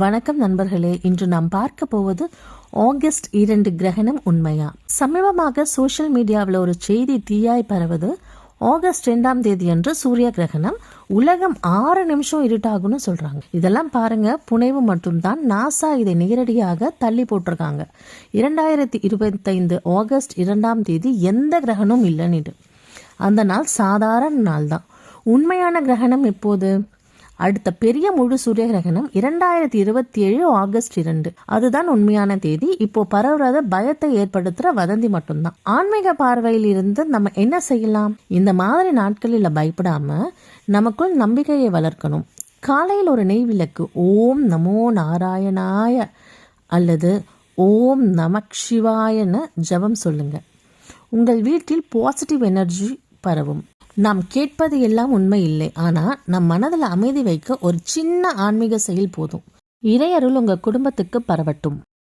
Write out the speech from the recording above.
வணக்கம் நண்பர்களே. இன்று நாம் பார்க்க போவது ஆகஸ்ட் 2 கிரகணம் உண்மையா? சமீபமாக சோசியல் மீடியாவில் ஒரு செய்தி தீயாய் பரவது. ஆகஸ்ட் 2ஆம் தேதி அன்று சூரிய கிரகணம். உலகம் 6 நிமிஷம் இருட்டாகும்னு சொல்றாங்க. இதெல்லாம் பாருங்க, புனைவு மட்டும்தான். நாசா இதை நேரடியாக தள்ளி போட்டிருக்காங்க. 2025 ஆகஸ்ட் 2ஆம் தேதி எந்த கிரகணமும் இல்லைன்னு. அந்த நாள் சாதாரண நாள் தான். உண்மையான கிரகணம் எப்போது? அடுத்த பெரிய முழு சூரிய கிரகணம் 2027 ஆகஸ்ட் 2. அதுதான் உண்மையான தேதி. இப்போ பரவுறத பயத்தை ஏற்படுத்துற வதந்தி மட்டும்தான். ஆன்மீக பார்வையில் இருந்து நம்ம என்ன செய்யலாம்? இந்த மாதிரி நாட்களில் பயப்படாம நமக்குள் நம்பிக்கையை வளர்க்கணும். காலையில் ஒரு நெய் விளக்கு ஓம் நமோ நாராயணாய அல்லது ஓம் நமக் சிவாயன்னு ஜபம் சொல்லுங்க. உங்கள் வீட்டில் பாசிட்டிவ் எனர்ஜி பரவும். நாம் கேட்பது எல்லாம் உண்மை இல்லை, ஆனா நம் மனதில் அமைதி வைக்க ஒரு சின்ன ஆன்மீக செயல் போதும். இறையருள் உங்க குடும்பத்துக்கு பரவட்டும்.